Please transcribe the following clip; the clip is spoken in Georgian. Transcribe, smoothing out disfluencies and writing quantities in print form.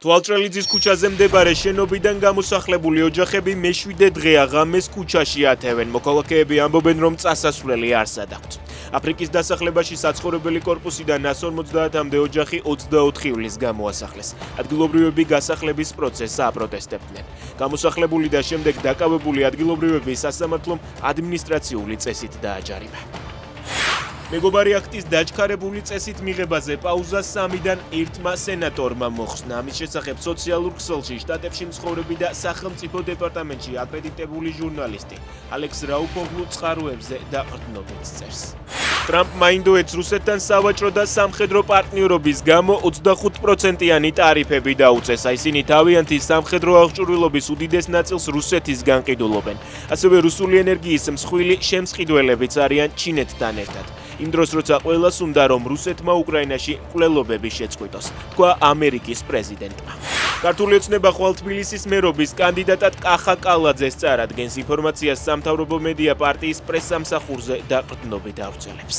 თვალჭრელიძის ქუჩაზე მდებარე შენობიდან გამოსახლებული ოჯახები მე-7 დღეა ღამეს ქუჩაში ათევენ. მოქალაქეები ამბობენ, რომ წასასვლელი არსად აქვთ. აფრიკის დასახლებაში საცხოვრებელი კორპუსიდან 150-მდე ოჯახი 24 ივლისს გამოასახლეს. ადგილობრივები გასახლების პროცესს აპროტესტებდნენ. გამოსახლებული და შემდეგ დაკავებული ადგილობრივები სასამართლომ ადმინისტრაციული წესით დააჯარიმა. მეგობარი აქტის დაჩქარებული წესით მიღებაზე პაუზა 3-დან 1-მა სენატორმა მოხსნა. ამის შესახებ სოციალურ ქსელში შტატებში მცხოვრები და სახელმწიფო დეპარტამენტში აკრედიტებული ჟურნალისტი ალექს რაუფოგლუ წყაროებზე დაყრდნობით წერს. ტრამპმა ინდოეთს რუსეთთან სავაჭრო და სამხედრო პარტნიორობის გამო 25%-იანი ტარიფები დაუწესა. ისინი თავიანთი სამხედრო აღჭურვილობის უდიდეს ნაწილს რუსეთისგან ყიდულობენ. ასევე რუსული ენერგიის მსხვილი შემსყიდველებიც არიან ჩინეთთან ერთად. იმ დროს, როცა ყველას უნდა, რომ რუსეთმა უკრაინაში მკვლელობები შეწყვიტოს, თქვა ამერიკის პრეზიდენტმა. ქართული ოცნება ხვალ თბილისის მერობის კანდიდატად კახა კალაძეს წარადგენს. ინფორმაციას სამთავრობო მედია პარტიის პრესსამსახურზე დაყრდნობით ავრცელებს.